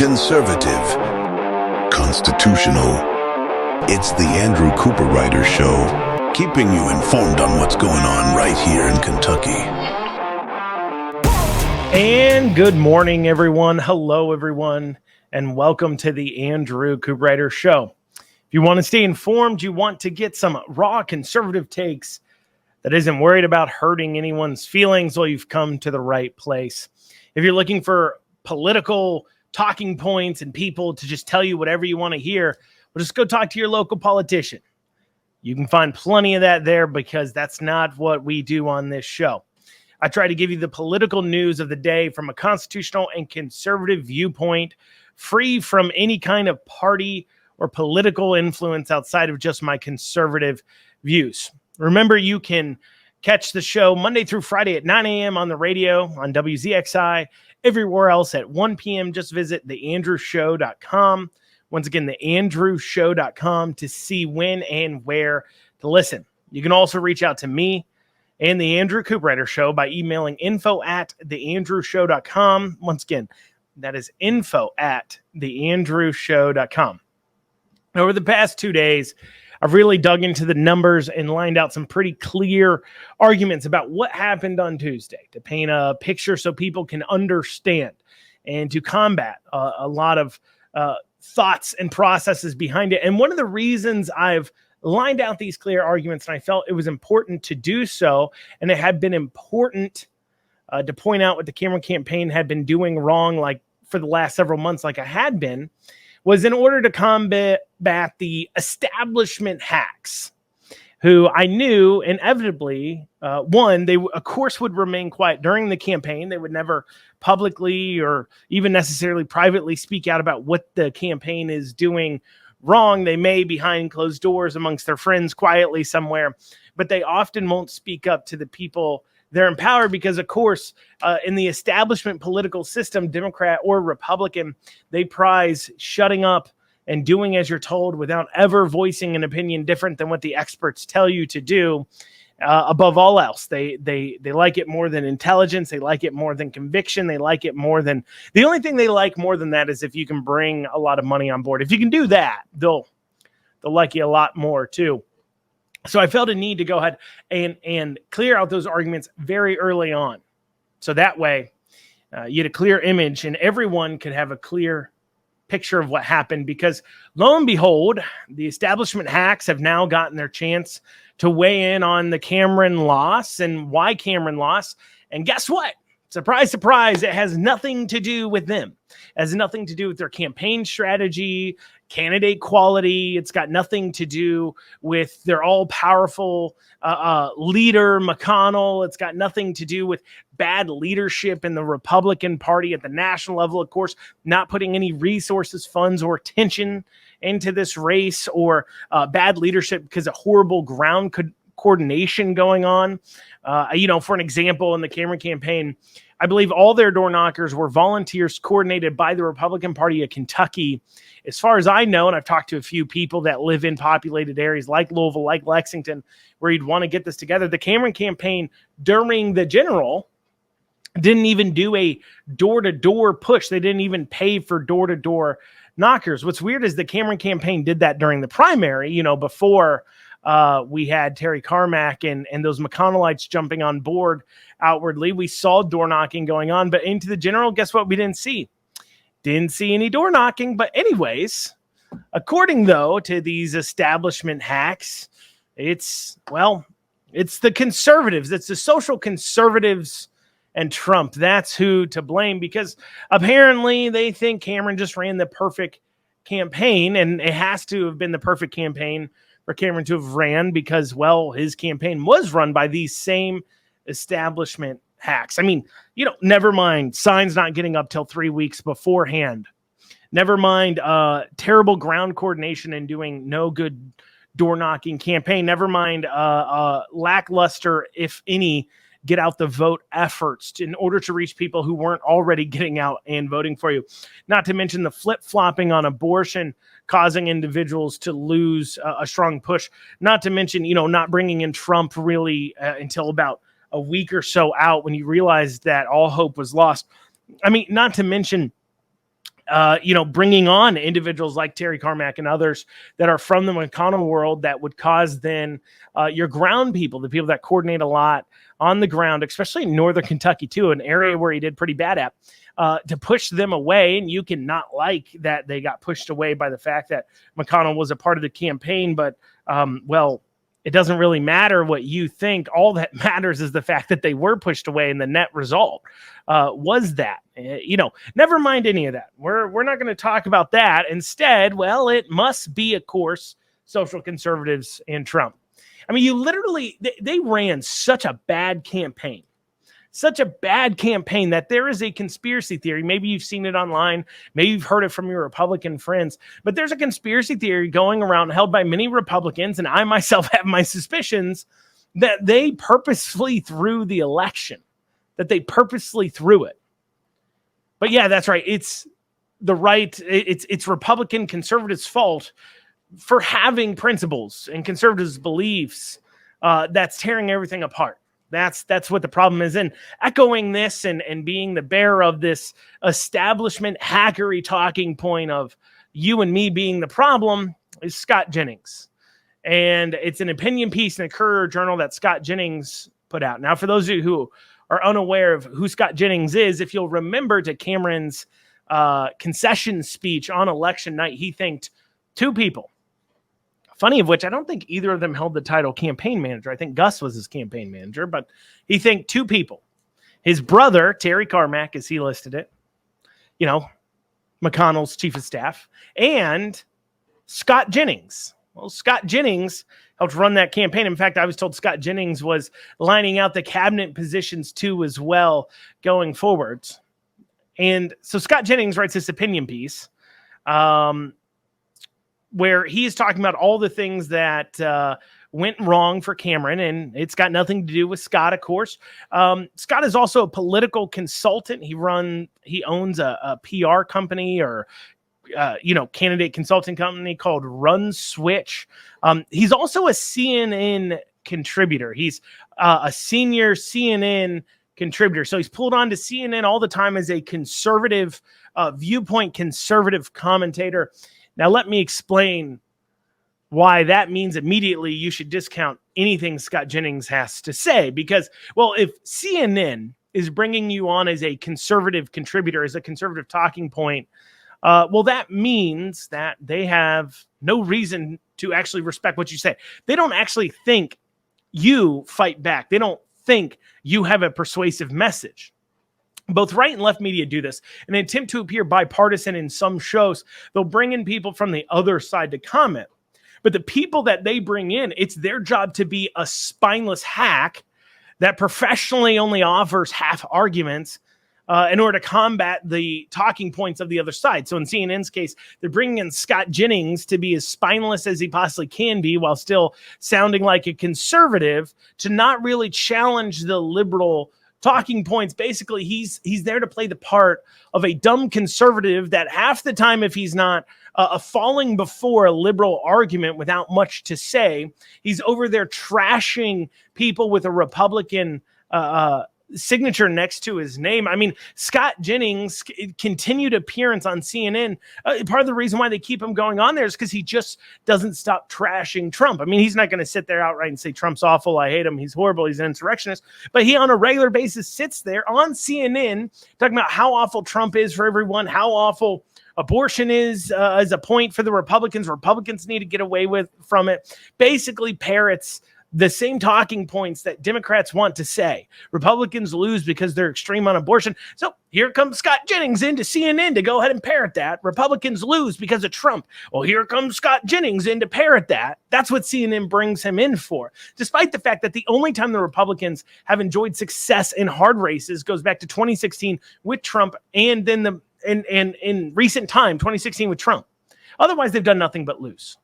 conservative, constitutional. It's the Andrew Cooperrider Show, keeping you informed on what's going on right here in Kentucky. And good morning, everyone. Hello, everyone, and welcome to the Andrew Cooperrider Show. If you want to stay informed, you want to get some raw conservative takes that isn't worried about hurting anyone's feelings, well, you've come to the right place. If you're looking for political talking points and people to just tell you whatever you want to hear, well, just go talk to your local politician. You can find plenty of that there because that's not what we do on this show. I try to give you the political news of the day from a constitutional and conservative viewpoint, free from any kind of party or political influence outside of just my conservative views. Remember, you can catch the show Monday through Friday at 9 a.m. on the radio, on WZXI, everywhere else at 1 p.m. Just visit theandrewshow.com. Once again, theandrewshow.com to see when and where to listen. You can also reach out to me and the Andrew Cooperrider Show by emailing info@theandrewshow.com. Once again, that is info@theandrewshow.com. Over the past 2 days, I've really dug into the numbers and lined out some pretty clear arguments about what happened on Tuesday to paint a picture so people can understand and to combat a lot of thoughts and processes behind it. And one of the reasons I've lined out these clear arguments, and I felt it was important to do so, and it had been important to point out what the Cameron campaign had been doing wrong, like for the last several months, like I had been, was in order to combat the establishment hacks, who I knew inevitably, one, they of course would remain quiet during the campaign. They would never publicly or even necessarily privately speak out about what the campaign is doing wrong. They may behind closed doors amongst their friends quietly somewhere, but they often won't speak up to the people they're in power because, of course, in the establishment political system, Democrat or Republican, they prize shutting up and doing as you're told without ever voicing an opinion different than what the experts tell you to do. Above all else, they like it more than intelligence. They like it more than conviction. They like it more than the only thing they like more than that is if you can bring a lot of money on board. If you can do that, they'll like you a lot more too. So I felt a need to go ahead and clear out those arguments very early on. So that way you had a clear image and everyone could have a clear picture of what happened, because lo and behold, the establishment hacks have now gotten their chance to weigh in on the Cameron loss and why Cameron lost. And guess what? Surprise, surprise, it has nothing to do with them. It has nothing to do with their campaign strategy, candidate quality. It's got nothing to do with their all-powerful leader, McConnell. It's got nothing to do with bad leadership in the Republican Party at the national level, of course, not putting any resources, funds, or attention into this race, or bad leadership because of horrible ground coordination going on. For an example, in the Cameron campaign, I believe all their door knockers were volunteers coordinated by the Republican Party of Kentucky. As far as I know, and I've talked to a few people that live in populated areas like Louisville, like Lexington, where you'd want to get this together. The Cameron campaign during the general didn't even do a door-to-door push. They didn't even pay for door-to-door knockers. What's weird is the Cameron campaign did that during the primary, before we had Terry Carmack and those McConnellites jumping on board outwardly. We saw door knocking going on, but into the general, guess what? We didn't see any door knocking. But anyways, according though to these establishment hacks, it's the conservatives. It's the social conservatives and Trump. That's who to blame, because apparently they think Cameron just ran the perfect campaign, and it has to have been the perfect campaign for Cameron to have ran because, his campaign was run by these same establishment hacks. I mean, never mind signs not getting up till 3 weeks beforehand. Never mind terrible ground coordination and doing no good door knocking campaign. Never mind lackluster, if any, get out the vote efforts in order to reach people who weren't already getting out and voting for you. Not to mention the flip-flopping on abortion, causing individuals to lose a strong push. Not to mention, not bringing in Trump really until about a week or so out when you realized that all hope was lost. I mean, not to mention bringing on individuals like Terry Carmack and others that are from the McConnell world that would cause then your ground people, the people that coordinate a lot on the ground, especially in Northern Kentucky too, an area where he did pretty bad at, to push them away. And you can not like that they got pushed away by the fact that McConnell was a part of the campaign, but it doesn't really matter what you think. All that matters is the fact that they were pushed away, and the net result was that. Never mind any of that. We're not going to talk about that. Instead, it must be, of course, social conservatives and Trump. I mean, you literally, they ran such a bad campaign. Such a bad campaign that there is a conspiracy theory. Maybe you've seen it online. Maybe you've heard it from your Republican friends. But there's a conspiracy theory going around held by many Republicans, and I myself have my suspicions that they purposefully threw the election, that they purposely threw it. But yeah, that's right. It's the right. It's Republican conservatives' fault for having principles and conservatives' beliefs that's tearing everything apart. That's what the problem is. And echoing this and being the bearer of this establishment hackery talking point of you and me being the problem is Scott Jennings. And it's an opinion piece in a Courier Journal that Scott Jennings put out. Now, for those of you who are unaware of who Scott Jennings is, if you'll remember to Cameron's concession speech on election night, he thanked two people. Funny of which, I don't think either of them held the title campaign manager. I think Gus was his campaign manager, but he thanked two people. His brother, Terry Carmack, as he listed it, McConnell's chief of staff, and Scott Jennings. Well, Scott Jennings helped run that campaign. In fact, I was told Scott Jennings was lining out the cabinet positions too as well going forwards. And so Scott Jennings writes this opinion piece where he is talking about all the things that went wrong for Cameron, and it's got nothing to do with Scott, of course. Scott is also a political consultant. He owns a PR company or candidate consulting company called Run Switch. He's also a CNN contributor. He's a senior CNN contributor. So he's pulled on to CNN all the time as a conservative viewpoint, conservative commentator. Now, let me explain why that means immediately you should discount anything Scott Jennings has to say. Because, if CNN is bringing you on as a conservative contributor, as a conservative talking point, that means that they have no reason to actually respect what you say. They don't actually think you fight back. They don't think you have a persuasive message. Both right and left media do this in an attempt to appear bipartisan in some shows. They'll bring in people from the other side to comment. But the people that they bring in, it's their job to be a spineless hack that professionally only offers half arguments in order to combat the talking points of the other side. So in CNN's case, they're bringing in Scott Jennings to be as spineless as he possibly can be while still sounding like a conservative, to not really challenge the liberal talking points. Basically, he's there to play the part of a dumb conservative that half the time, if he's not falling before a liberal argument without much to say, he's over there trashing people with a Republican signature next to his name. I mean, Scott Jennings' continued appearance on CNN, part of the reason why they keep him going on there is because he just doesn't stop trashing Trump. I mean, he's not going to sit there outright and say Trump's awful, I hate him, he's horrible, he's an insurrectionist, but he on a regular basis sits there on CNN talking about how awful Trump is for everyone, how awful abortion is as a point for the Republicans. Republicans need to get away from it. Basically parrots the same talking points that Democrats want to say. Republicans lose because they're extreme on abortion. So here comes Scott Jennings into CNN to go ahead and parrot that. Republicans lose because of Trump. Well, here comes Scott Jennings in to parrot that. That's what CNN brings him in for. Despite the fact that the only time the Republicans have enjoyed success in hard races goes back to 2016 with Trump, and then in recent time, 2016 with Trump. Otherwise, they've done nothing but lose.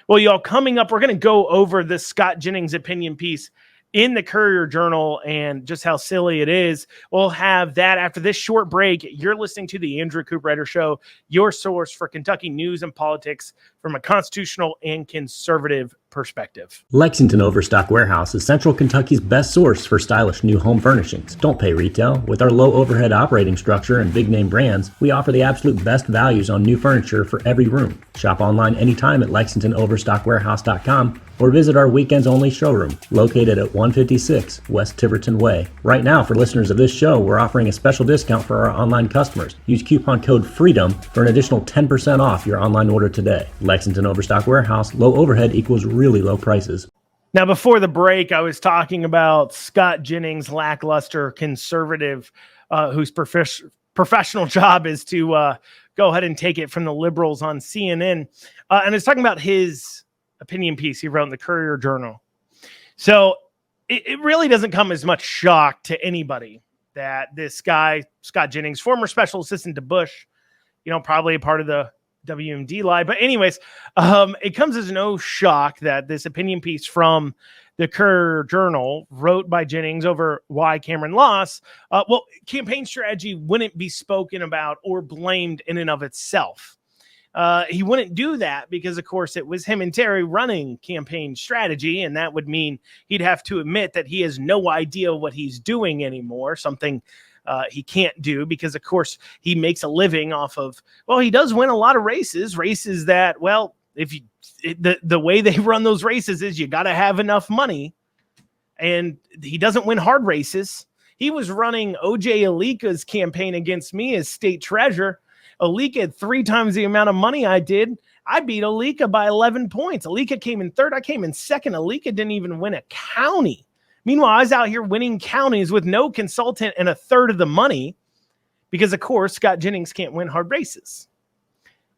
Well, y'all, coming up, we're going to go over this Scott Jennings opinion piece in the Courier Journal and just how silly it is. We'll have that after this short break. You're listening to the Andrew Cooperrider Show, your source for Kentucky news and politics from a constitutional and conservative perspective. Lexington Overstock Warehouse is Central Kentucky's best source for stylish new home furnishings. Don't pay retail. With our low overhead operating structure and big name brands, we offer the absolute best values on new furniture for every room. Shop online anytime at LexingtonOverstockWarehouse.com or visit our weekends only showroom located at 156 West Tiverton Way. Right now, for listeners of this show, we're offering a special discount for our online customers. Use coupon code FREEDOM for an additional 10% off your online order today. Lexington Overstock Warehouse, low overhead equals really low prices. Now, before the break, I was talking about Scott Jennings, lackluster conservative, whose professional job is to go ahead and take it from the liberals on CNN. And I was talking about his opinion piece he wrote in the Courier Journal. So it really doesn't come as much shock to anybody that this guy, Scott Jennings, former special assistant to Bush, probably a part of the WMD lie. But anyways, it comes as no shock that this opinion piece from the Courier Journal wrote by Jennings over why Cameron lost. Campaign strategy wouldn't be spoken about or blamed in and of itself. He wouldn't do that because, of course, it was him and Terry running campaign strategy, and that would mean he'd have to admit that he has no idea what he's doing anymore, something he can't do because, of course, he makes a living off of, he does win a lot of races that, the way they run those races is you got to have enough money, and he doesn't win hard races. He was running O.J. Alika's campaign against me as state treasurer. Alika had 3 times the amount of money I did. I beat Alika by 11 points. Alika came in third. I came in second. Alika didn't even win a county. Meanwhile, I was out here winning counties with no consultant and a third of the money because, of course, Scott Jennings can't win hard races.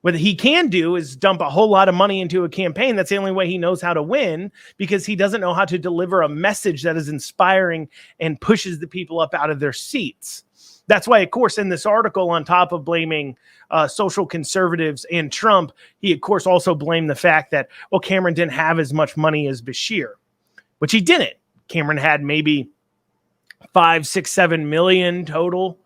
What he can do is dump a whole lot of money into a campaign. That's the only way he knows how to win because he doesn't know how to deliver a message that is inspiring and pushes the people up out of their seats. That's why, of course, in this article, on top of blaming social conservatives and Trump, he, of course, also blamed the fact that, Cameron didn't have as much money as Beshear, which he didn't. Cameron had maybe 5, 6, 7 million total.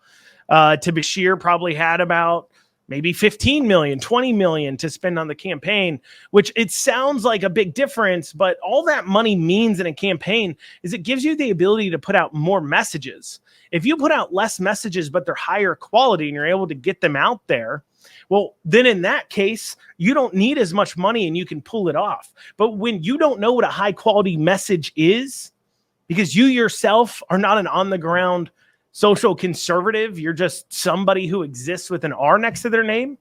To Beshear probably had about maybe 15 million, 20 million to spend on the campaign, which it sounds like a big difference, but all that money means in a campaign is it gives you the ability to put out more messages. If you put out less messages, but they're higher quality and you're able to get them out there, then in that case, you don't need as much money and you can pull it off. But when you don't know what a high quality message is, because you yourself are not an on-the-ground social conservative, you're just somebody who exists with an R next to their name,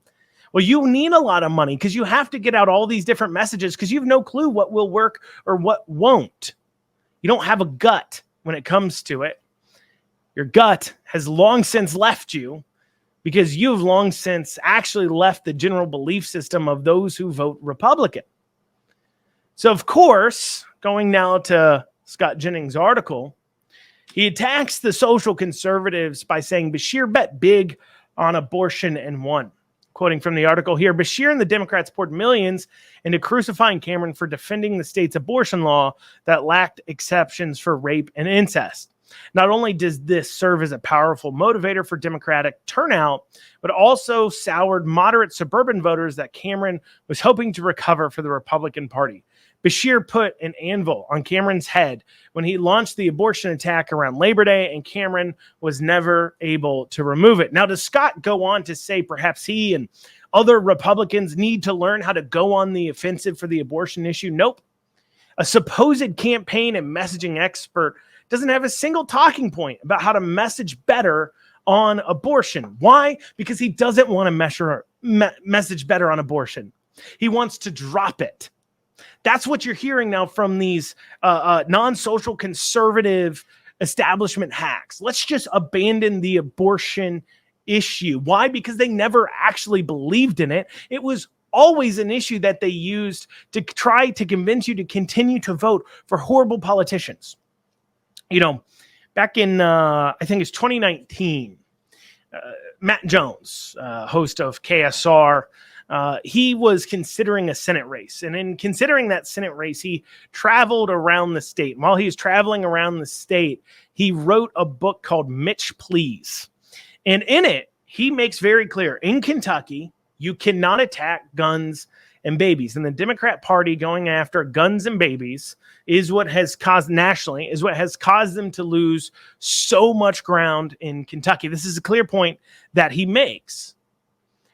you need a lot of money because you have to get out all these different messages because you have no clue what will work or what won't. You don't have a gut when it comes to it. Your gut has long since left you because you've long since actually left the general belief system of those who vote Republican. So, of course, going now to Scott Jennings' article, he attacks the social conservatives by saying Beshear bet big on abortion and won. Quoting from the article here, Beshear and the Democrats poured millions into crucifying Cameron for defending the state's abortion law that lacked exceptions for rape and incest. Not only does this serve as a powerful motivator for Democratic turnout, but also soured moderate suburban voters that Cameron was hoping to recover for the Republican Party. Beshear put an anvil on Cameron's head when he launched the abortion attack around Labor Day, and Cameron was never able to remove it. Now, does Scott go on to say perhaps he and other Republicans need to learn how to go on the offensive for the abortion issue? Nope. A supposed campaign and messaging expert doesn't have a single talking point about how to message better on abortion. Why? Because he doesn't want to message better on abortion. He wants to drop it. That's what you're hearing now from these non-social conservative establishment hacks. Let's just abandon the abortion issue. Why? Because they never actually believed in it. It was always an issue that they used to try to convince you to continue to vote for horrible politicians. Back in, I think it's 2019, Matt Jones, host of KSR, he was considering a Senate race. And in considering that Senate race, he traveled around the state. And while he was traveling around the state, he wrote a book called Mitch Please. And in it, he makes very clear, in Kentucky, you cannot attack guns and babies. And the Democrat Party going after guns and babies is what has caused nationally, is what has caused them to lose so much ground in Kentucky. This is a clear point that he makes.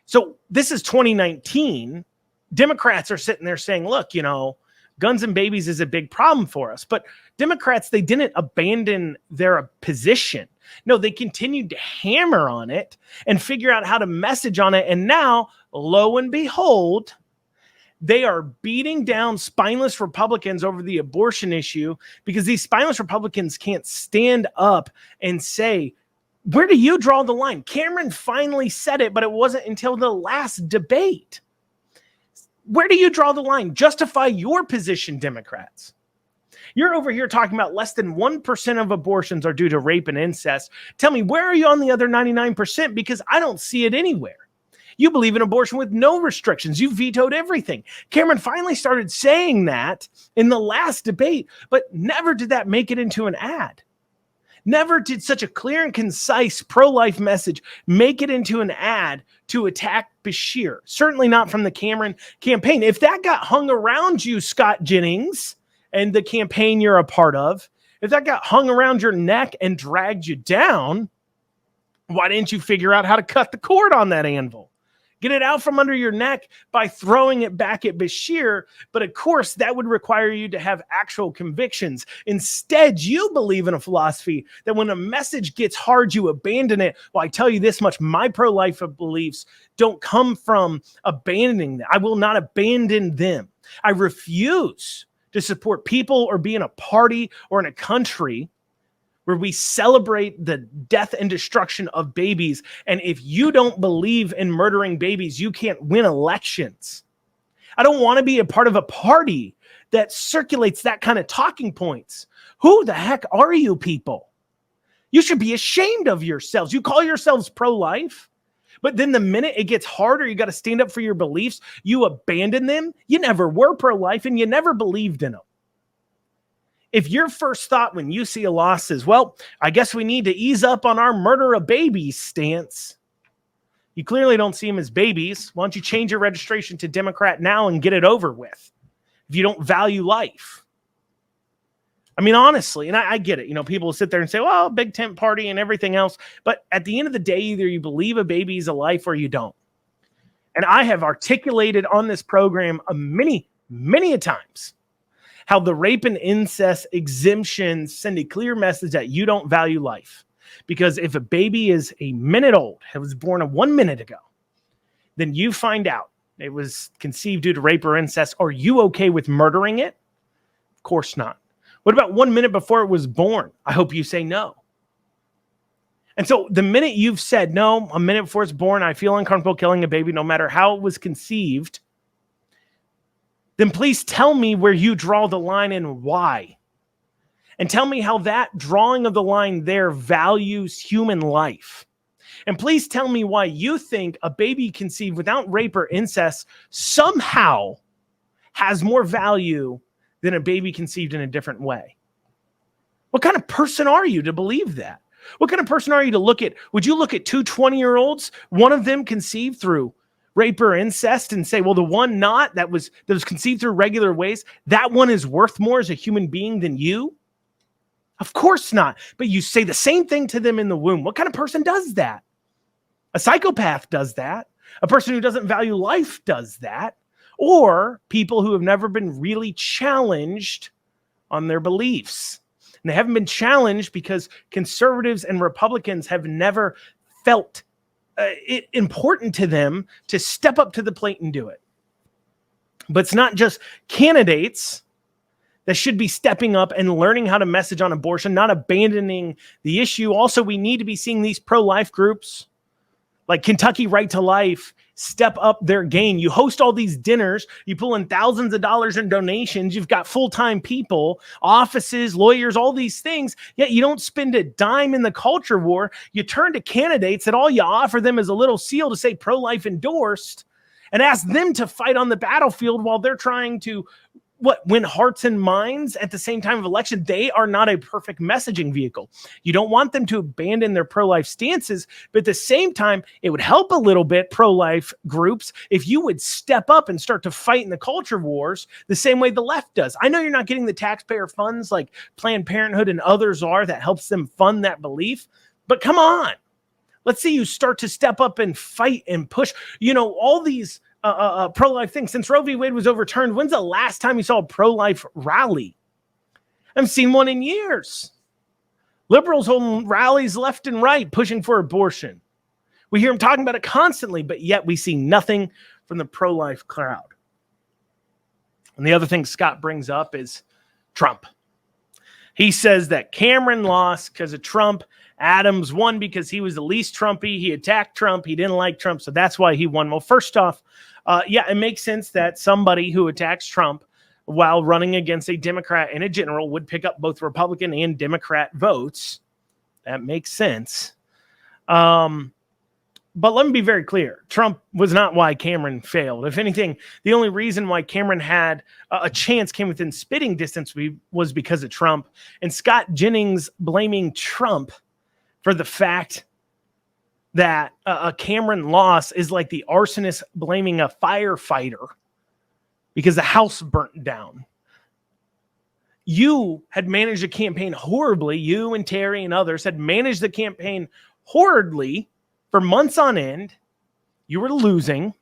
So this is 2019. Democrats are sitting there saying, look, guns and babies is a big problem for us. But Democrats, they didn't abandon their position. No, they continued to hammer on it and figure out how to message on it. And now, lo and behold, they are beating down spineless Republicans over the abortion issue because these spineless Republicans can't stand up and say, where do you draw the line? Cameron finally said it, but it wasn't until the last debate. Where do you draw the line? Justify your position, Democrats. You're over here talking about less than 1% of abortions are due to rape and incest. Tell me, where are you on the other 99%? Because I don't see it anywhere. You believe in abortion with no restrictions. You vetoed everything. Cameron finally started saying that in the last debate, but never did that make it into an ad. Never did such a clear and concise pro-life message make it into an ad to attack Beshear. Certainly not from the Cameron campaign. If that got hung around you, Scott Jennings, and the campaign you're a part of, if that got hung around your neck and dragged you down, why didn't you figure out how to cut the cord on that anvil? Get it out from under your neck by throwing it back at Beshear. But of course, that would require you to have actual convictions. Instead, you believe in a philosophy that when a message gets hard, you abandon it. Well, I tell you this much, my pro-life beliefs don't come from abandoning them. I will not abandon them. I refuse to support people or be in a party or in a country where we celebrate the death and destruction of babies. And if you don't believe in murdering babies, you can't win elections. I don't want to be a part of a party that circulates that kind of talking points. Who the heck are you people? You should be ashamed of yourselves. You call yourselves pro-life, but then the minute it gets harder, you got to stand up for your beliefs, you abandon them. You never were pro-life and you never believed in them. If your first thought when you see a loss is, well, I guess we need to ease up on our murder of babies stance, you clearly don't see them as babies. Why don't you change your registration to Democrat now and get it over with if you don't value life? I mean, honestly, and I get it. People will sit there and say, well, big tent party and everything else. But at the end of the day, either you believe a baby is a life or you don't. And I have articulated on this program many a times how the rape and incest exemptions send a clear message that you don't value life. Because if a baby is a minute old, it was born 1 minute ago, then you find out it was conceived due to rape or incest. Are you okay with murdering it? Of course not. What about 1 minute before it was born? I hope you say no. And so the minute you've said, no, a minute before it's born, I feel uncomfortable killing a baby no matter how it was conceived, then please tell me where you draw the line and why. And tell me how that drawing of the line there values human life. And please tell me why you think a baby conceived without rape or incest somehow has more value than a baby conceived in a different way. What kind of person are you to believe that? What kind of person are you to look at? Would you look at two 20-year-olds, one of them conceived through rape or incest, and say, well, the one not that was conceived through regular ways, that one is worth more as a human being than you? Of course not. But you say the same thing to them in the womb. What kind of person does that? A psychopath does that. A person who doesn't value life does that. Or people who have never been really challenged on their beliefs. And they haven't been challenged because conservatives and Republicans have never felt it important to them to step up to the plate and do it. But it's not just candidates that should be stepping up and learning how to message on abortion, not abandoning the issue. Also, we need to be seeing these pro-life groups like Kentucky Right to Life step up their game. You host all these dinners, you pull in thousands of dollars in donations, you've got full-time people, offices, lawyers, all these things, yet you don't spend a dime in the culture war. You turn to candidates that all you offer them is a little seal to say pro-life endorsed, and ask them to fight on the battlefield while they're trying to win hearts and minds at the same time of election. They are not a perfect messaging vehicle. You don't want them to abandon their pro-life stances, but at the same time, it would help a little bit, pro-life groups, if you would step up and start to fight in the culture wars the same way the left does. I know you're not getting the taxpayer funds like Planned Parenthood and others are that helps them fund that belief, but come on. Let's see you start to step up and fight and push, all these pro-life thing. Since Roe v. Wade was overturned, when's the last time you saw a pro-life rally? I haven't seen one in years. Liberals holding rallies left and right, pushing for abortion. We hear them talking about it constantly, but yet we see nothing from the pro-life crowd. And the other thing Scott brings up is Trump. He says that Cameron lost because of Trump. Adams won because he was the least Trumpy. He attacked Trump. He didn't like Trump, so that's why he won. Well, first off, it makes sense that somebody who attacks Trump while running against a Democrat in a general would pick up both Republican and Democrat votes. That makes sense. But let me be very clear. Trump was not why Cameron failed. If anything, the only reason why Cameron had a chance, came within spitting distance, was because of Trump. And Scott Jennings blaming Trump for the fact that a Cameron loss is like the arsonist blaming a firefighter because the house burnt down. You had managed a campaign horribly. You and Terry and others had managed the campaign horribly for months on end. You were losing.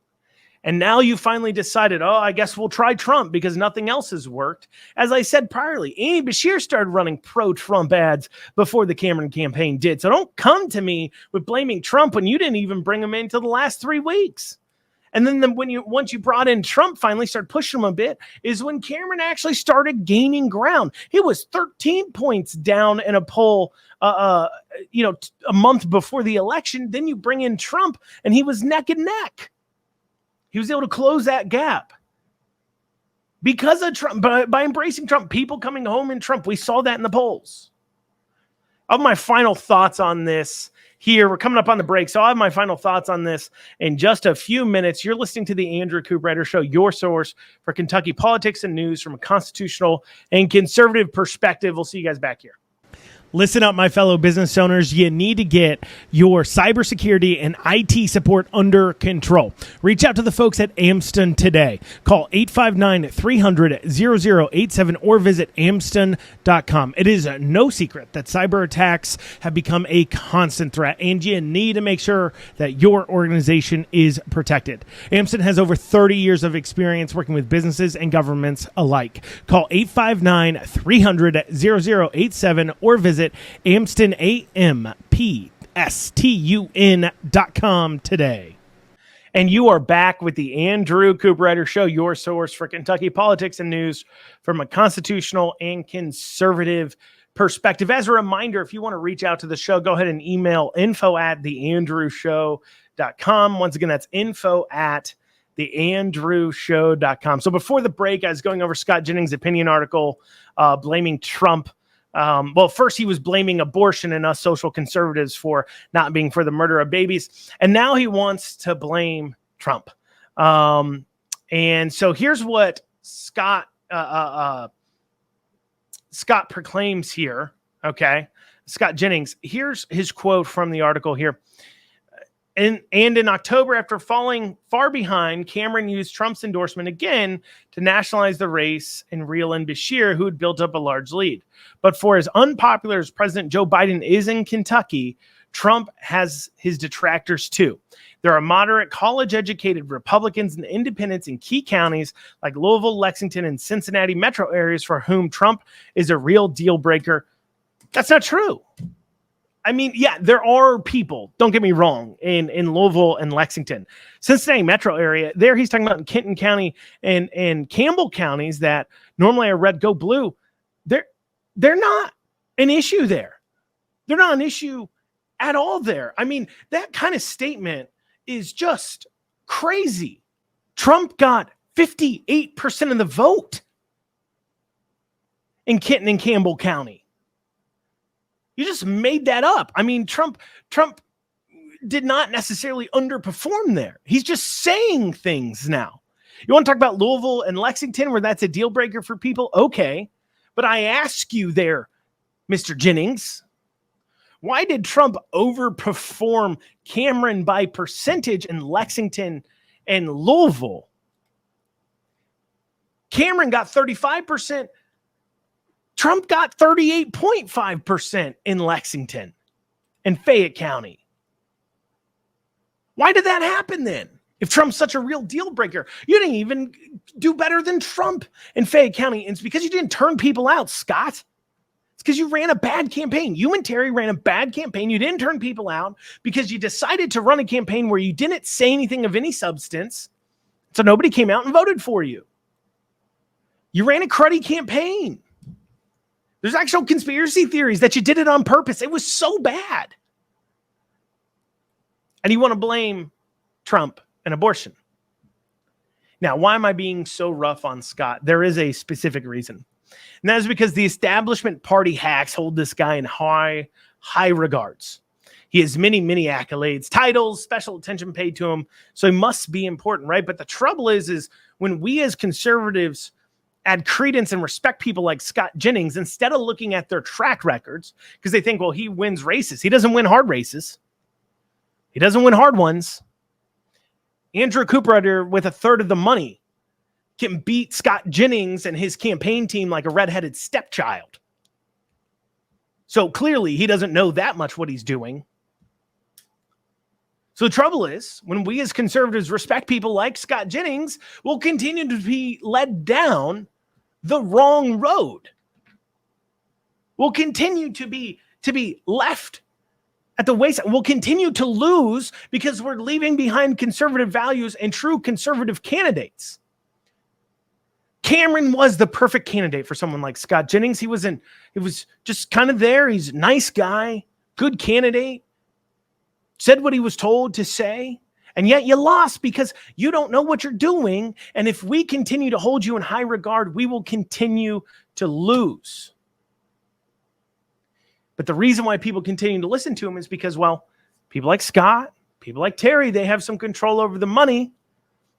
And now you finally decided, I guess we'll try Trump because nothing else has worked. As I said priorly, Amy Beshear started running pro-Trump ads before the Cameron campaign did. So don't come to me with blaming Trump when you didn't even bring him into the last 3 weeks. And then once you brought in Trump, finally started pushing him a bit, is when Cameron actually started gaining ground. He was 13 points down in a poll, a month before the election. Then you bring in Trump, and he was neck and neck. He was able to close that gap because of Trump, by embracing Trump, people coming home in Trump. We saw that in the polls. I have my final thoughts on this here. We're coming up on the break, so I have my final thoughts on this in just a few minutes. You're listening to the Andrew Cooperrider Show, your source for Kentucky politics and news from a constitutional and conservative perspective. We'll see you guys back here. Listen up, my fellow business owners. You need to get your cybersecurity and IT support under control. Reach out to the folks at Amston today. Call 859-300-0087 or visit amston.com. It is no secret that cyber attacks have become a constant threat, and you need to make sure that your organization is protected. Amston has over 30 years of experience working with businesses and governments alike. Call 859-300-0087 or visit AmstonAMPSTUN.com today. And you are back with the Andrew Cooperrider Show, your source for Kentucky politics and news from a constitutional and conservative perspective. As a reminder, if you want to reach out to the show, go ahead and email info@theandrewshow.com. Once again, that's info@theandrewshow.com. So before the break, I was going over Scott Jennings' opinion article blaming Trump. First he was blaming abortion and us social conservatives for not being for the murder of babies. And now he wants to blame Trump. And so here's what Scott proclaims here. Okay. Scott Jennings, here's his quote from the article here. And in October, after falling far behind, Cameron used Trump's endorsement again to nationalize the race and reel in Beshear, who had built up a large lead. But for as unpopular as President Joe Biden is in Kentucky, Trump has his detractors too. There are moderate, college-educated Republicans and independents in key counties like Louisville, Lexington, and Cincinnati metro areas for whom Trump is a real deal breaker. That's not true. I mean, yeah, there are people, don't get me wrong, in Louisville and Lexington. Cincinnati metro area, there he's talking about in Kenton County and Campbell counties that normally are red, go blue. They're not an issue there. They're not an issue at all there. I mean, that kind of statement is just crazy. Trump got 58% of the vote in Kenton and Campbell County. You just made that up. I mean, Trump did not necessarily underperform there. He's just saying things now. You want to talk about Louisville and Lexington, where that's a deal breaker for people? Okay. But I ask you there, Mr. Jennings, why did Trump overperform Cameron by percentage in Lexington and Louisville? Cameron got 35%. Trump got 38.5% in Lexington and Fayette County. Why did that happen then? If Trump's such a real deal breaker, you didn't even do better than Trump in Fayette County. And it's because you didn't turn people out, Scott. It's because you ran a bad campaign. You and Terry ran a bad campaign. You didn't turn people out because you decided to run a campaign where you didn't say anything of any substance. So nobody came out and voted for you. You ran a cruddy campaign. There's actual conspiracy theories that you did it on purpose. It was so bad. And you want to blame Trump and abortion. Now, why am I being so rough on Scott? There is a specific reason. And that is because the establishment party hacks hold this guy in high regards. He has many, many accolades, titles, special attention paid to him. So he must be important, right? But the trouble is when we as conservatives add credence and respect people like Scott Jennings, instead of looking at their track records, because they think, well, he wins races. He doesn't win hard races. He doesn't win hard ones. Andrew Cooperrider, with a third of the money, can beat Scott Jennings and his campaign team like a redheaded stepchild. So clearly he doesn't know that much what he's doing. So the trouble is, when we as conservatives respect people like Scott Jennings, we'll continue to be led down the wrong road. We'll continue to be left at the wayside. We'll continue to lose because we're leaving behind conservative values and true conservative candidates. Cameron was the perfect candidate for someone like Scott Jennings. He was just kind of there. He's a nice guy, good candidate, said what he was told to say, and yet you lost because you don't know what you're doing. And if we continue to hold you in high regard, we will continue to lose. But the reason why people continue to listen to him is because, well, people like Scott, people like Terry, they have some control over the money.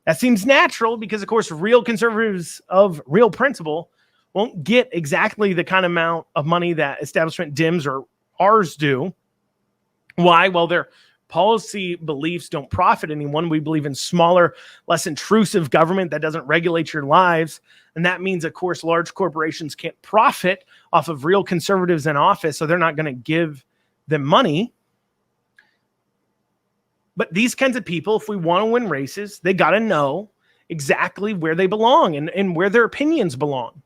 That seems natural because, of course, real conservatives of real principle won't get exactly the kind of amount of money that establishment Dems or ours do. Why? Well, their policy beliefs don't profit anyone. We believe in smaller, less intrusive government that doesn't regulate your lives. And that means, of course, large corporations can't profit off of real conservatives in office, so they're not going to give them money. But these kinds of people, if we want to win races, they got to know exactly where they belong and where their opinions belong.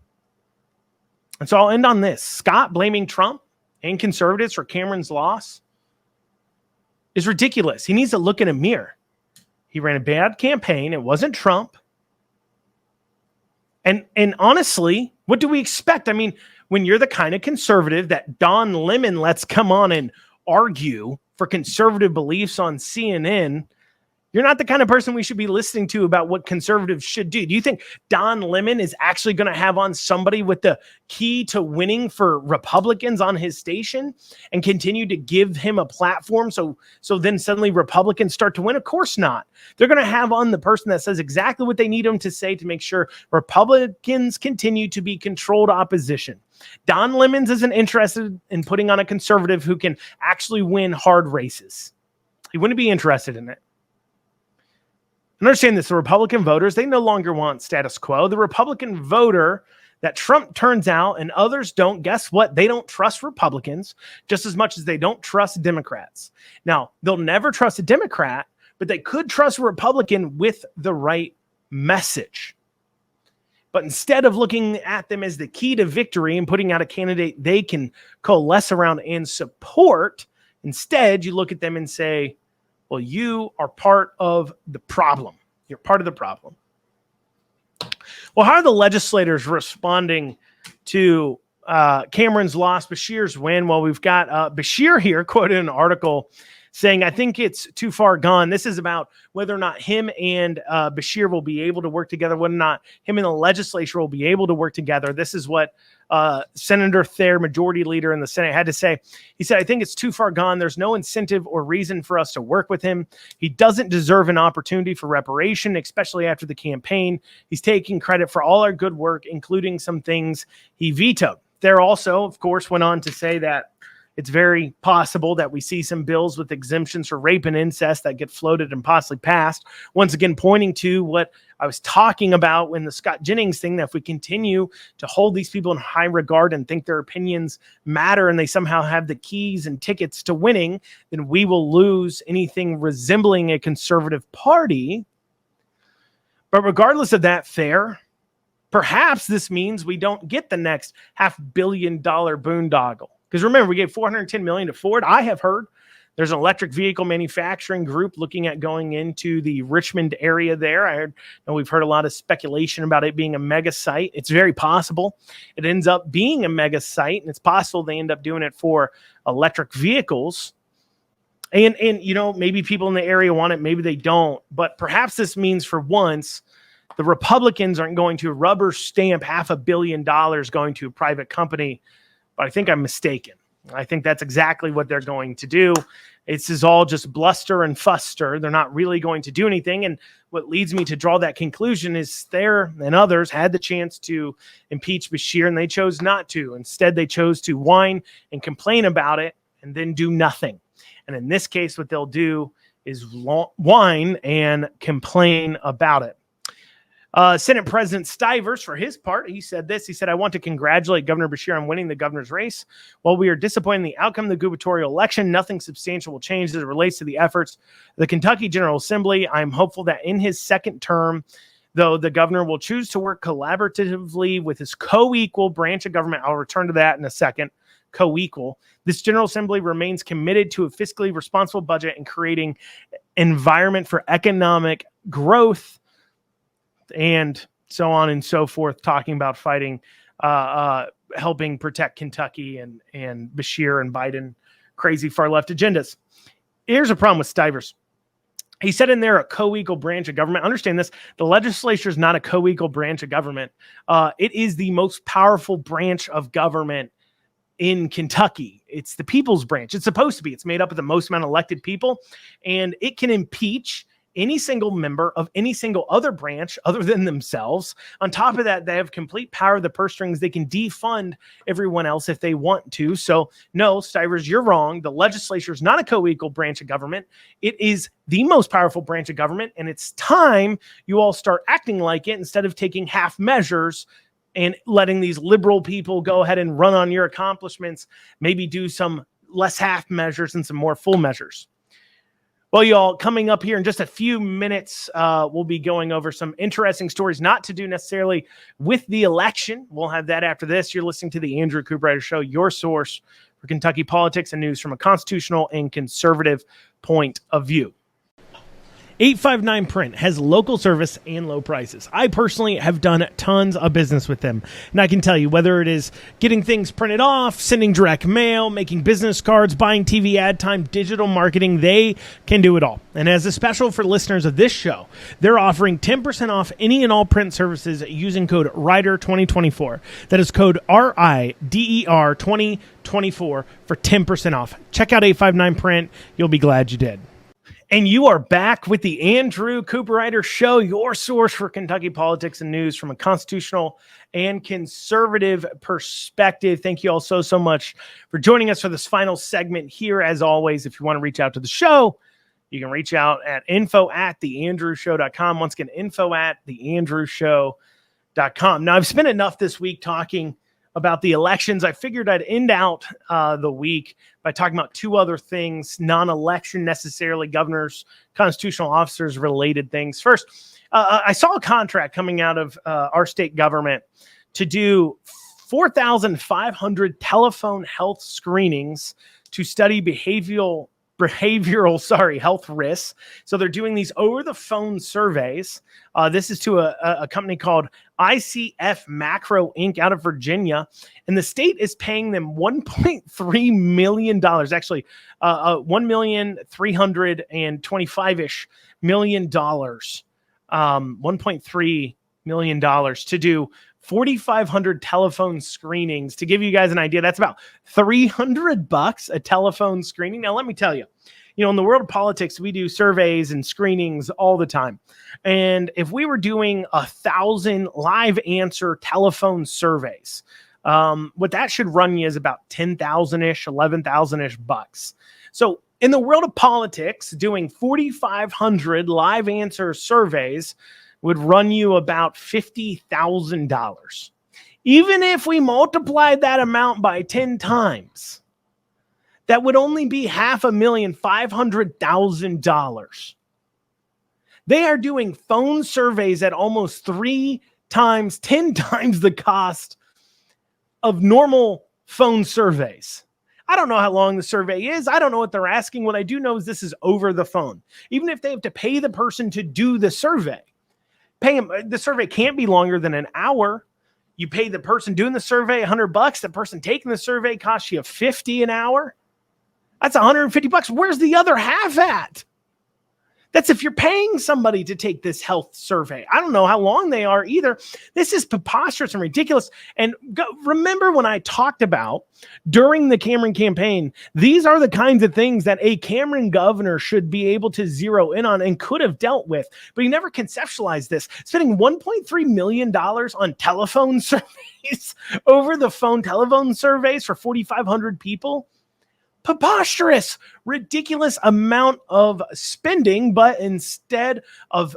And so I'll end on this. Scott blaming Trump and conservatives for Cameron's loss is ridiculous. He needs to look in a mirror. He ran a bad campaign. It wasn't Trump. And honestly, what do we expect? I mean, when you're the kind of conservative that Don Lemon lets come on and argue for conservative beliefs on CNN, you're not the kind of person we should be listening to about what conservatives should do. Do you think Don Lemon is actually going to have on somebody with the key to winning for Republicans on his station and continue to give him a platform so then suddenly Republicans start to win? Of course not. They're going to have on the person that says exactly what they need them to say to make sure Republicans continue to be controlled opposition. Don Lemon isn't interested in putting on a conservative who can actually win hard races. He wouldn't be interested in it. Understand this, the Republican voters, they no longer want status quo. The Republican voter that Trump turns out and others don't, guess what? They don't trust Republicans just as much as they don't trust Democrats. Now, they'll never trust a Democrat, but they could trust a Republican with the right message. But instead of looking at them as the key to victory and putting out a candidate they can coalesce around and support, instead you look at them and say, well, you are part of the problem. You're part of the problem. Well, how are the legislators responding to Cameron's loss, Beshear's win? Well, we've got Beshear here quoted in an article saying, I think it's too far gone. This is about whether or not him and Beshear will be able to work together, whether or not him and the legislature will be able to work together. This is what Senator Thayer, majority leader in the Senate, had to say. He said, I think it's too far gone. There's no incentive or reason for us to work with him. He doesn't deserve an opportunity for reparation, especially after the campaign. He's taking credit for all our good work, including some things he vetoed. Thayer also, of course, went on to say that it's very possible that we see some bills with exemptions for rape and incest that get floated and possibly passed. Once again, pointing to what I was talking about in the Scott Jennings thing, that if we continue to hold these people in high regard and think their opinions matter and they somehow have the keys and tickets to winning, then we will lose anything resembling a conservative party. But regardless of that, Thayer, perhaps this means we don't get the next $500 million boondoggle. Because remember, we gave $410 million to Ford. I have heard there's an electric vehicle manufacturing group looking at going into the Richmond area there. We've heard a lot of speculation about it being a mega site. It's very possible it ends up being a mega site, and it's possible they end up doing it for electric vehicles. And maybe people in the area want it, maybe they don't. But perhaps this means for once the Republicans aren't going to rubber stamp $500 million going to a private company. But I think I'm mistaken. I think that's exactly what they're going to do. This is all just bluster and fuster. They're not really going to do anything. And what leads me to draw that conclusion is Thayer and others had the chance to impeach Beshear, and they chose not to. Instead, they chose to whine and complain about it and then do nothing. And in this case, what they'll do is whine and complain about it. Senate President Stivers, for his part, he said this. He said, I want to congratulate Governor Beshear on winning the governor's race. While we are disappointed in the outcome of the gubernatorial election, nothing substantial will change as it relates to the efforts of the Kentucky General Assembly. I am hopeful that in his second term, though, the governor will choose to work collaboratively with his co-equal branch of government. I'll return to that in a second. Co-equal. This General Assembly remains committed to a fiscally responsible budget and creating environment for economic growth, and so on and so forth, talking about fighting, helping protect Kentucky and Beshear and Biden, crazy far left agendas. Here's a problem with Stivers. He said in there a co-equal branch of government. Understand this, the legislature is not a co-equal branch of government. It is the most powerful branch of government in Kentucky. It's the people's branch. It's supposed to be. It's made up of the most amount of elected people, and it can impeach any single member of any single other branch other than themselves. On top of that, they have complete power of the purse strings. They can defund everyone else if they want to. So no, Stivers, you're wrong. The legislature is not a co-equal branch of government. It is the most powerful branch of government, and it's time you all start acting like it instead of taking half measures and letting these liberal people go ahead and run on your accomplishments, maybe do some less half measures and some more full measures. Well, y'all, coming up here in just a few minutes, we'll be going over some interesting stories, not to do necessarily with the election. We'll have that after this. You're listening to the Andrew Cooperrider Show, your source for Kentucky politics and news from a constitutional and conservative point of view. 859 Print has local service and low prices. I personally have done tons of business with them, and I can tell you, whether it is getting things printed off, sending direct mail, making business cards, buying TV ad time, digital marketing, they can do it all. And as a special for listeners of this show, they're offering 10% off any and all print services using code RIDER2024. That is code RIDER 2024 for 10% off. Check out 859 Print. You'll be glad you did. And you are back with the Andrew Cooperrider Show, your source for Kentucky politics and news from a constitutional and conservative perspective. Thank you all so much for joining us for this final segment here. As always, if you want to reach out to the show, you can reach out at info@theandrewshow.com. Once again, info@theandrewshow.com. Now, I've spent enough this week talking about the elections. I figured I'd end out the week by talking about two other things, non-election necessarily, governors, constitutional officers related things. First, I saw a contract coming out of our state government to do 4,500 telephone health screenings to study behavioral health risks. So they're doing these over the phone surveys. This is to a company called ICF Macro Inc. out of Virginia. And the state is paying them $1.3 million, actually $1,325-ish million, $1.3 million to do 4,500 telephone screenings. To give you guys an idea, that's about $300 a telephone screening. Now, let me tell you, in the world of politics, we do surveys and screenings all the time. And if we were doing 1,000 live answer telephone surveys, what that should run you is about 10,000-ish, 11,000-ish bucks. So in the world of politics, doing 4,500 live answer surveys would run you about $50,000. Even if we multiplied that amount by 10 times, that would only be $500,000. They are doing phone surveys at almost 10 times the cost of normal phone surveys. I don't know how long the survey is. I don't know what they're asking. What I do know is this is over the phone. Even if they have to pay the person to do the survey, pay them. The survey can't be longer than an hour. You pay the person doing the survey $100. The person taking the survey costs you $50 an hour. That's $150. Where's the other half at? That's if you're paying somebody to take this health survey. I don't know how long they are either. This is preposterous and ridiculous. And remember when I talked about during the Cameron campaign, these are the kinds of things that a Cameron governor should be able to zero in on and could have dealt with. But he never conceptualized this. Spending $1.3 million on telephone surveys, over the phone telephone surveys for 4,500 people. Preposterous, ridiculous amount of spending, but instead of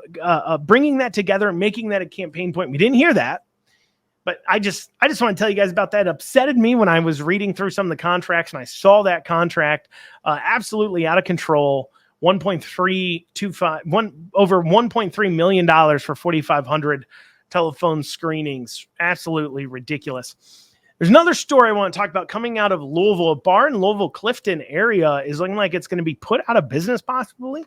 bringing that together and making that a campaign point, we didn't hear that. But I just want to tell you guys about that. It upsetted me when I was reading through some of the contracts and I saw that contract absolutely out of control. Over $1.3 million for 4,500 telephone screenings. Absolutely ridiculous. There's another story I want to talk about coming out of Louisville. A bar in Louisville, Clifton area is looking like it's going to be put out of business possibly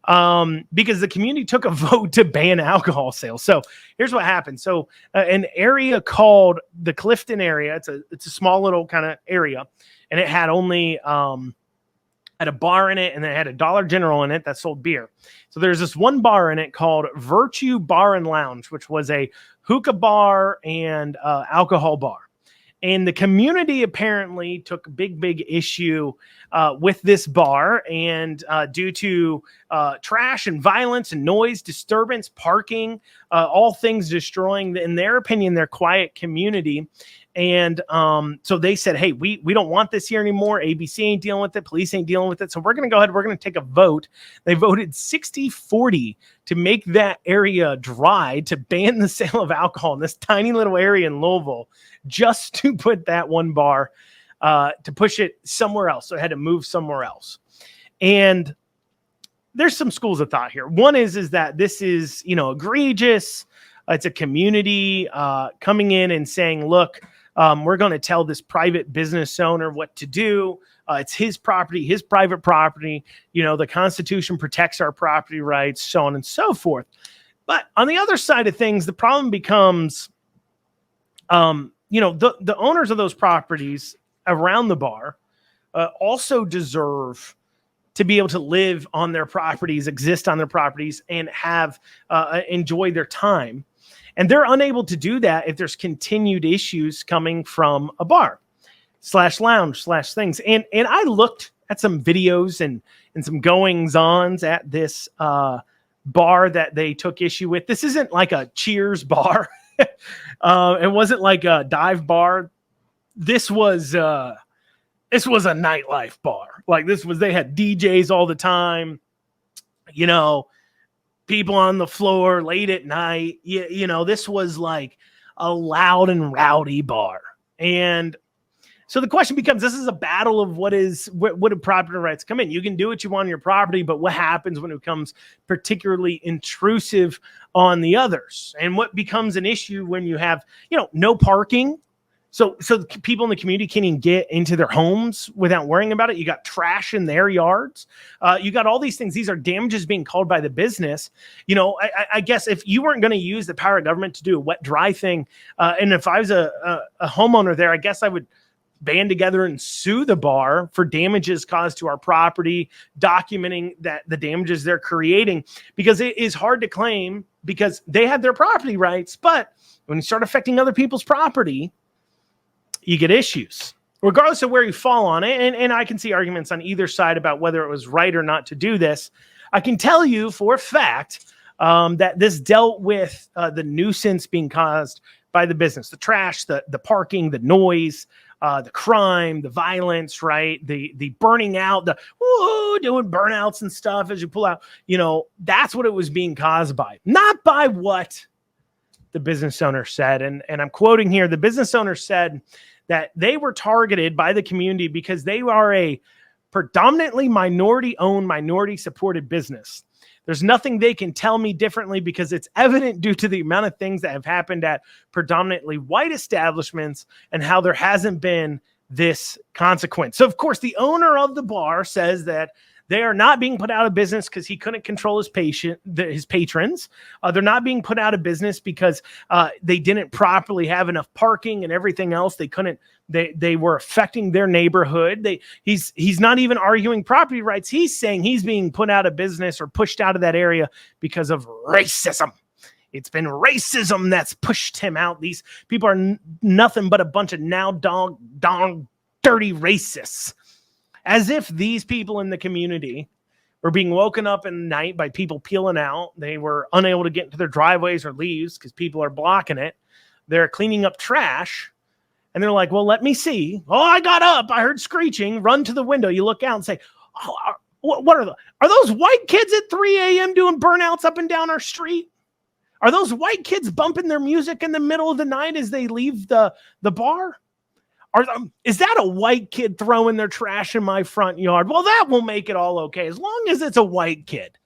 because the community took a vote to ban alcohol sales. So here's what happened. So an area called the Clifton area, it's a small little kind of area, and it had only had a bar in it, and then it had a Dollar General in it that sold beer. So there's this one bar in it called Virtue Bar and Lounge, which was a hookah bar and alcohol bar. And the community apparently took a big issue with this bar, and due to trash and violence and noise, disturbance, parking, all things destroying, in their opinion, their quiet community. And so they said, hey, we don't want this here anymore. ABC ain't dealing with it. Police ain't dealing with it. So we're going to go ahead. We're going to take a vote. They voted 60-40 to make that area dry, to ban the sale of alcohol in this tiny little area in Louisville, just to put that one bar, to push it somewhere else. So it had to move somewhere else. And there's some schools of thought here. One is that this is, egregious. It's a community coming in and saying, look, we're going to tell this private business owner what to do. It's his property, his private property. The Constitution protects our property rights, so on and so forth. But on the other side of things, the problem becomes, the owners of those properties around the bar also deserve to be able to live on their properties, exist on their properties, and have enjoy their time. And they're unable to do that if there's continued issues coming from a bar / lounge / things. And I looked at some videos and some goings-ons at this bar that they took issue with. This isn't like a Cheers bar. It wasn't like a dive bar. This was a nightlife bar. Like they had DJs all the time, people on the floor late at night. This was like a loud and rowdy bar. And so the question becomes, this is a battle of what do property rights come in? You can do what you want on your property, but what happens when it becomes particularly intrusive on the others? And what becomes an issue when you have, no parking, So people in the community can't even get into their homes without worrying about it. You got trash in their yards. You got all these things. These are damages being called by the business. You know, I guess if you weren't going to use the power of government to do a wet dry thing, and if I was a homeowner there, I guess I would band together and sue the bar for damages caused to our property, documenting that the damages they're creating, because it is hard to claim because they had their property rights. But when you start affecting other people's property, you get issues, regardless of where you fall on it. And I can see arguments on either side about whether it was right or not to do this. I can tell you for a fact that this dealt with the nuisance being caused by the business, the trash, the parking, the noise, the crime, the violence, right? The burning out, doing burnouts and stuff as you pull out. You know, that's what it was being caused by, not by what the business owner said. And I'm quoting here, the business owner said that they were targeted by the community because they are a predominantly minority-owned, minority-supported business. There's nothing they can tell me differently because it's evident due to the amount of things that have happened at predominantly white establishments and how there hasn't been this consequence. So, of course, the owner of the bar says that they are not being put out of business because he couldn't control his patrons. They're not being put out of business because they didn't properly have enough parking and everything else. They couldn't. They were affecting their neighborhood. He's not even arguing property rights. He's saying he's being put out of business or pushed out of that area because of racism. It's been racism that's pushed him out. These people are nothing but a bunch of dog dirty racists. As if these people in the community were being woken up in the night by people peeling out. They were unable to get into their driveways or leaves because people are blocking it. They're cleaning up trash. And they're like, well, let me see. Oh, I got up. I heard screeching. Run to the window. You look out and say, oh, what are those white kids at 3 a.m. doing burnouts up and down our street? Are those white kids bumping their music in the middle of the night as they leave the bar? Is that a white kid throwing their trash in my front yard? Well, that will make it all okay as long as it's a white kid.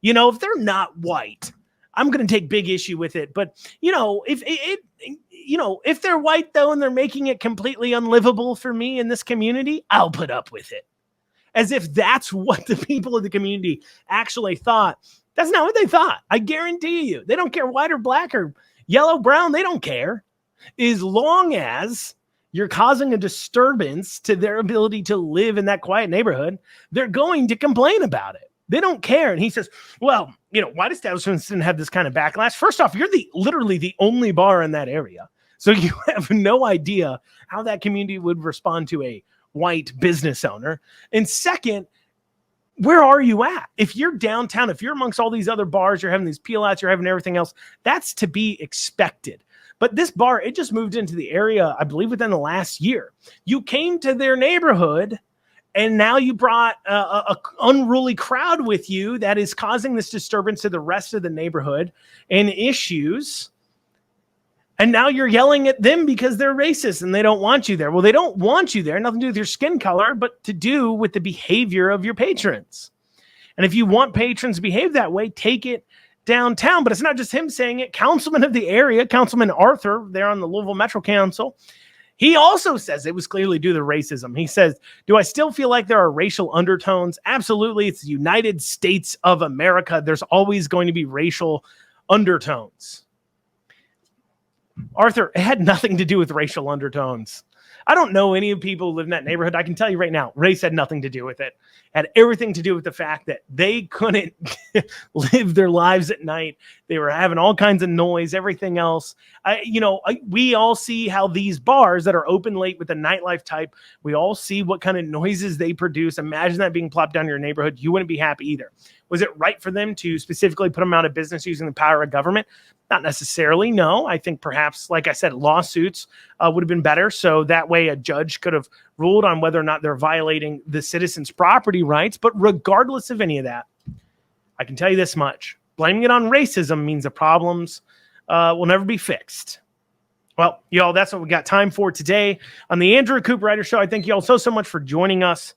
You know, if they're not white, I'm going to take big issue with it. But, you know, if they're white, though, and they're making it completely unlivable for me in this community, I'll put up with it. As if that's what the people of the community actually thought. That's not what they thought. I guarantee you. They don't care white or black or yellow, brown. They don't care. As long as you're causing a disturbance to their ability to live in that quiet neighborhood, they're going to complain about it. They don't care. And he says, well, you know, white establishments didn't have this kind of backlash. First off, you're literally the only bar in that area. So you have no idea how that community would respond to a white business owner. And second, where are you at? If you're downtown, if you're amongst all these other bars, you're having these peel outs, you're having everything else, that's to be expected. But this bar, it just moved into the area, I believe, within the last year. You came to their neighborhood, and now you brought a unruly crowd with you that is causing this disturbance to the rest of the neighborhood and issues. And now you're yelling at them because they're racist and they don't want you there. Well, they don't want you there. Nothing to do with your skin color, but to do with the behavior of your patrons. And if you want patrons to behave that way, take it downtown. But it's not just him saying it. Councilman of the area, Councilman Arthur, there on the Louisville Metro Council, he also says it was clearly due to racism. He says, do I still feel like there are racial undertones? Absolutely. It's the United States of America. There's always going to be racial undertones. Arthur, it had nothing to do with racial undertones. I don't know any of people who live in that neighborhood. I can tell you right now, race had nothing to do with it. It had everything to do with the fact that they couldn't live their lives at night. They were having all kinds of noise, everything else. We all see how these bars that are open late with the nightlife type, we all see what kind of noises they produce. Imagine that being plopped down your neighborhood. You wouldn't be happy either. Was it right for them to specifically put them out of business using the power of government? Not necessarily, no. I think perhaps, like I said, lawsuits would have been better. So that way a judge could have ruled on whether or not they're violating the citizens' property rights. But regardless of any of that, I can tell you this much. Blaming it on racism means the problems will never be fixed. Well, y'all, that's what we got time for today on the Andrew Cooperrider Show. I thank you all so much for joining us.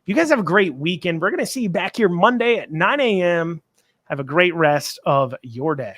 You guys have a great weekend. We're going to see you back here Monday at 9 a.m. Have a great rest of your day.